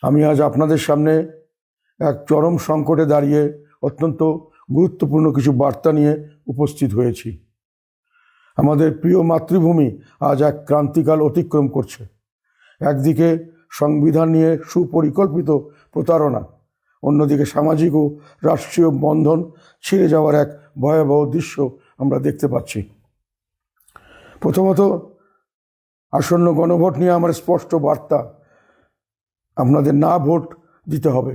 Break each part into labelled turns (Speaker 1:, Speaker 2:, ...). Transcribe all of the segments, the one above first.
Speaker 1: আমি আজ আপনাদের সামনে এক চরম সংকটে দাঁড়িয়ে অত্যন্ত গুরুত্বপূর্ণ কিছু বার্তা নিয়ে উপস্থিত হয়েছি। আমাদের প্রিয় মাতৃভূমি আজ এক ক্রান্তিকাল অতিক্রম করছে। একদিকে সংবিধান নিয়ে সুপরিকল্পিত প্রতারণা, অন্যদিকে সামাজিক ও রাষ্ট্রীয় বন্ধন ছিঁড়ে যাওয়ার এক ভয়াবহ দৃশ্য আমরা দেখতে পাচ্ছি। প্রথমত, আসন্ন গণভোট নিয়ে আমার স্পষ্ট বার্তা: আপনাদের না ভোট দিতে হবে।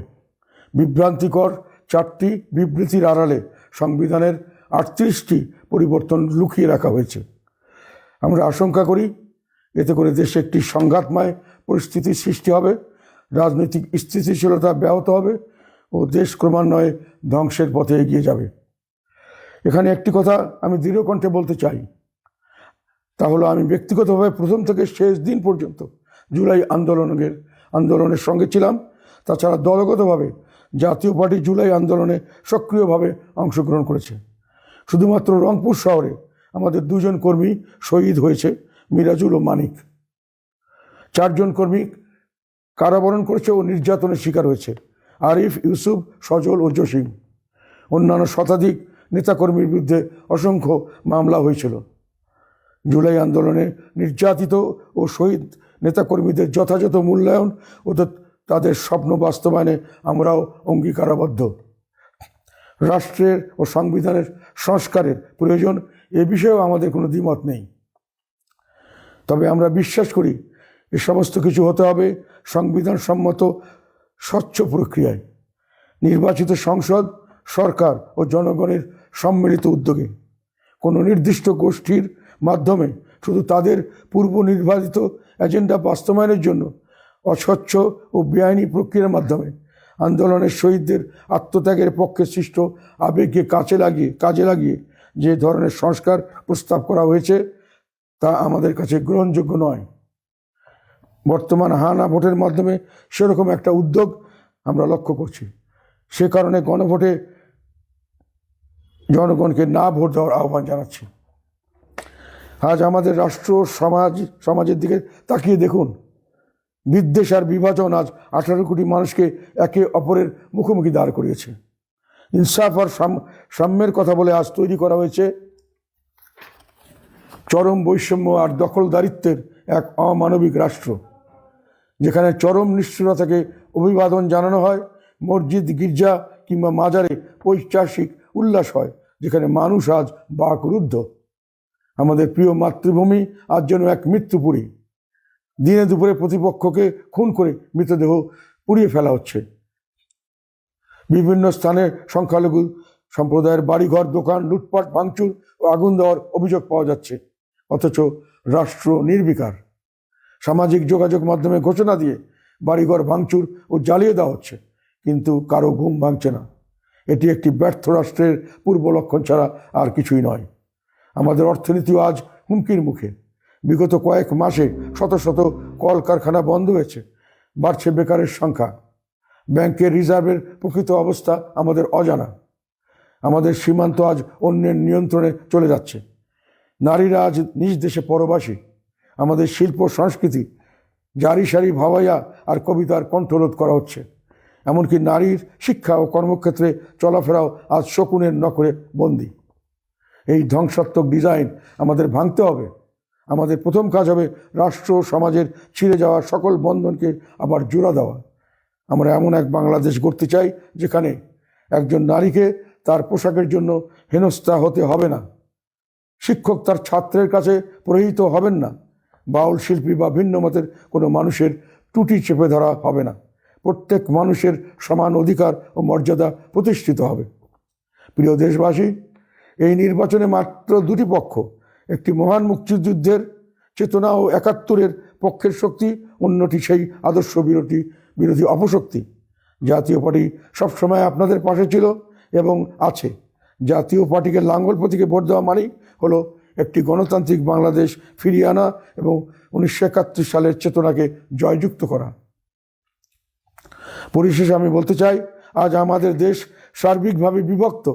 Speaker 1: বিভ্রান্তিকর 4টি বিবৃতির আড়ালে সংবিধানের 38টি পরিবর্তন লুকিয়ে রাখা হয়েছে। আমরা আশঙ্কা করি এতে করে দেশে একটি সংঘাতময় পরিস্থিতির সৃষ্টি হবে, রাজনৈতিক স্থিতিশীলতা ব্যাহত হবে ও দেশ ক্রমান্বয়ে ধ্বংসের পথে এগিয়ে যাবে। এখানে একটি কথা আমি দৃঢ়কণ্ঠে বলতে চাই, তা হলো আমি ব্যক্তিগতভাবে প্রথম থেকে শেষ দিন পর্যন্ত জুলাই আন্দোলনের সঙ্গে ছিলাম। তাছাড়া দলগতভাবে জাতীয় পার্টি জুলাই আন্দোলনে সক্রিয়ভাবে অংশগ্রহণ করেছে। শুধুমাত্র রংপুর শহরে আমাদের 2 জন কর্মী শহীদ হয়েছে, মিরাজুল ও মানিক। 4 জন কর্মী কারাবরণ করেছে ও নির্যাতনের শিকার হয়েছে, আরিফ, ইউসুফ, সজল ও জসিম। অন্যান্য শতাধিক নেতাকর্মীর বিরুদ্ধে অসংখ্য মামলা হয়েছিল। জুলাই আন্দোলনে নির্যাতিত ও শহীদ নেতাকর্মীদের যথাযথ মূল্যায়ন ও তাদের স্বপ্ন বাস্তবায়নে আমরাও অঙ্গীকারাবদ্ধ। রাষ্ট্রের ও সংবিধানের সংস্কারের প্রয়োজন, এ বিষয়েও আমাদের কোনো দ্বিমত নেই। তবে আমরা বিশ্বাস করি এ সমস্ত কিছু হতে হবে সংবিধান সম্মত স্বচ্ছ প্রক্রিয়ায়, নির্বাচিত সংসদ, সরকার ও জনগণের সম্মিলিত উদ্যোগে। কোনো নির্দিষ্ট গোষ্ঠীর মাধ্যমে শুধু তাদের পূর্ব নির্ধারিত এজেন্ডা বাস্তবায়নের জন্য অস্বচ্ছ ও বেআইনি প্রক্রিয়ার মাধ্যমে আন্দোলনের শহীদদের আত্মত্যাগের পক্ষে সৃষ্ট আবেগকে কাজে লাগিয়ে যে ধরনের সংস্কার প্রস্তাব করা হয়েছে তা আমাদের কাছে গ্রহণযোগ্য নয়। বর্তমান হানা ভোটের মাধ্যমে সেরকম একটা উদ্যোগ আমরা লক্ষ্য করছি। সে কারণে গণভোটে জনগণকে না ভোট দেওয়ার আহ্বান জানাচ্ছি। আজ আমাদের রাষ্ট্র সমাজের দিকে তাকিয়ে দেখুন। বিদ্বেষ আর বিভাজন আজ 18 কোটি মানুষকে একে অপরের মুখোমুখি দাঁড় করিয়েছে। ইনসাফ আর সাম্যের কথা বলে আজ তৈরি করা হয়েছে চরম বৈষম্য আর দখলদারিত্বের এক অমানবিক রাষ্ট্র, যেখানে চরম নিষ্ঠুরতাকে অভিবাদন জানানো হয়, মসজিদ, গির্জা কিংবা মাজারে পৈশাচিক উল্লাস হয়, যেখানে মানুষ আজ বাকরুদ্ধ। আমাদের প্রিয় মাতৃভূমি আজ যেন এক মৃত্যুপুরী। দিনে দুপুরে প্রতিপক্ষকে খুন করে মৃতদেহ পুড়িয়ে ফেলা হচ্ছে। বিভিন্ন স্থানে সংখ্যালঘু সম্প্রদায়ের বাড়িঘর, দোকান লুটপাট, ভাঙচুর ও আগুন দেওয়ার অভিযোগ পাওয়া যাচ্ছে, অথচ রাষ্ট্র নির্বিকার। সামাজিক যোগাযোগ মাধ্যমে ঘোষণা দিয়ে বাড়িঘর ভাঙচুর ও জ্বালিয়ে দেওয়া হচ্ছে, কিন্তু কারো ঘুম ভাঙছে না। এটি একটি ব্যর্থ রাষ্ট্রের পূর্ব লক্ষণ ছাড়া আর কিছুই নয়। আমাদের অর্থনীতিও আজ হুমকির মুখে। বিগত কয়েক মাসে শত শত কলকারখানা বন্ধ হয়েছে, বাড়ছে বেকারের সংখ্যা। ব্যাংকের রিজার্ভের প্রকৃত অবস্থা আমাদের অজানা। আমাদের সীমান্ত আজ অন্যের নিয়ন্ত্রণে চলে যাচ্ছে। নারীরা আজ নিজ দেশে পরবাসী। আমাদের শিল্প সংস্কৃতি, জারি সারি ভাওয়াইয়া আর কবিতার কণ্ঠরোধ করা হচ্ছে। এমনকি নারীর শিক্ষা ও কর্মক্ষেত্রে চলাফেরাও আজ শকুনের নখরে বন্দী। এই ধ্বংসাত্মক ডিজাইন আমাদের ভাঙতে হবে। আমাদের প্রথম কাজ হবে রাষ্ট্র সমাজের ছিঁড়ে যাওয়া সকল বন্ধনকে আবার জোড়া দেওয়া। আমরা এমন এক বাংলাদেশ গড়তে চাই যেখানে একজন নারীকে তার পোশাকের জন্য হেনস্থা হতে হবে না, শিক্ষক তার ছাত্রের কাছে প্রহিত হবেন না, বাউল শিল্পী বা ভিন্ন মতের কোনো মানুষের ত্রুটি চেপে ধরা হবে না। প্রত্যেক মানুষের সমান অধিকার ও মর্যাদা প্রতিষ্ঠিত হবে। প্রিয় দেশবাসী, এই নির্বাচনে মাত্র 2টি পক্ষ, একটি মহান মুক্তিযুদ্ধের চেতনা ও 71-এর পক্ষের শক্তি, অন্যটি সেই আদর্শ বিরোধী অপশক্তি। জাতীয় পার্টি সবসময় আপনাদের পাশে ছিল এবং আছে। জাতীয় পার্টিকে লাঙ্গল প্রতীকে ভোট দেওয়া মানেই হলো একটি গণতান্ত্রিক বাংলাদেশ ফিরিয়ে আনা এবং 1971 সালের চেতনাকে জয়যুক্ত করা। পরিশেষে আমি বলতে চাই, আজ আমাদের দেশ সার্বিকভাবে বিভক্ত।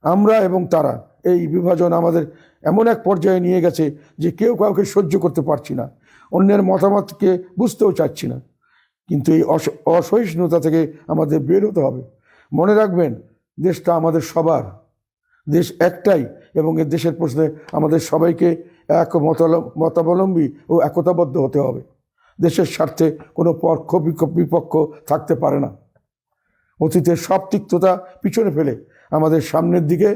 Speaker 1: আমরা এবং তারা, এই বিভাজন আমাদের এমন এক পর্যায়ে নিয়ে গেছে যে কেউ কাউকে সহ্য করতে পারছি না, অন্যের মতামতকে বুঝতেও চাচ্ছি না। কিন্তু এই অসহিষ্ণুতা থেকে আমাদের বের হতে হবে। মনে রাখবেন, দেশটা আমাদের সবার, দেশ একটাই, এবং এই দেশের প্রশ্নে আমাদের সবাইকে এক মতাবলম্বী ও একতাবদ্ধ হতে হবে। দেশের স্বার্থে কোনো পক্ষ বিপক্ষ থাকতে পারে না। অতীতের সব তিক্ততা পিছনে ফেলে আমাদের সামনের দিকে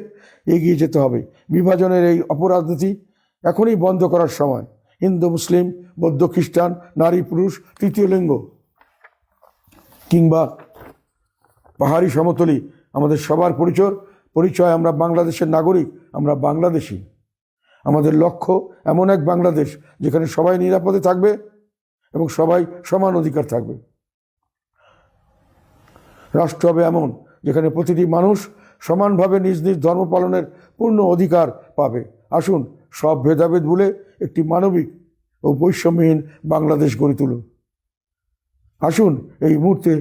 Speaker 1: এগিয়ে যেতে হবে। বিভাজনের এই অপরাজনীতি এখনই বন্ধ করার সময়। হিন্দু মুসলিম, বৌদ্ধ খ্রিস্টান, নারী পুরুষ, তৃতীয় লিঙ্গ কিংবা পাহাড়ি সমতলি, আমাদের সবার পরিচয় আমরা বাংলাদেশের নাগরিক, আমরা বাংলাদেশি। আমাদের লক্ষ্য এমন এক বাংলাদেশ যেখানে সবাই নিরাপদে থাকবে এবং সবাই সমান অধিকার থাকবে। রাষ্ট্র হবে এমন যেখানে প্রতিটি মানুষ সমানভাবে নিজ নিজ ধর্ম পালনের পূর্ণ অধিকার পাবে। আসুন সব ভেদাভেদ ভুলে একটি মানবিক ও বৈষম্যহীন বাংলাদেশ গড়ে তুলুন। আসুন এই মুহূর্তে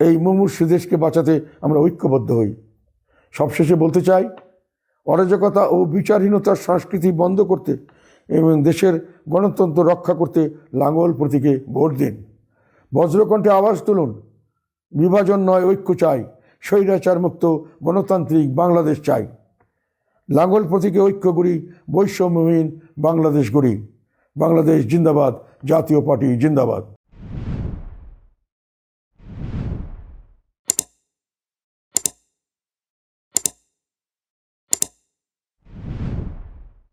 Speaker 1: এই মুমূর্ষু দেশকে বাঁচাতে আমরা ঐক্যবদ্ধ হই। সবশেষে বলতে চাই, অরাজকতা ও বিচারহীনতার সংস্কৃতি বন্ধ করতে এবং দেশের গণতন্ত্র রক্ষা করতে লাঙ্গল প্রতীকে ভোট দিন। বজ্রকণ্ঠে আওয়াজ তুলুন, বিভাজন নয় ঐক্য চাই, স্বৈরাচার মুক্ত গণতান্ত্রিক বাংলাদেশ চাই। লাঙ্গল প্রতীকে ঐক্য গড়ি, বৈষম্যহীন বাংলাদেশ গড়ি। বাংলাদেশ জিন্দাবাদ, জাতীয় পার্টি জিন্দাবাদ।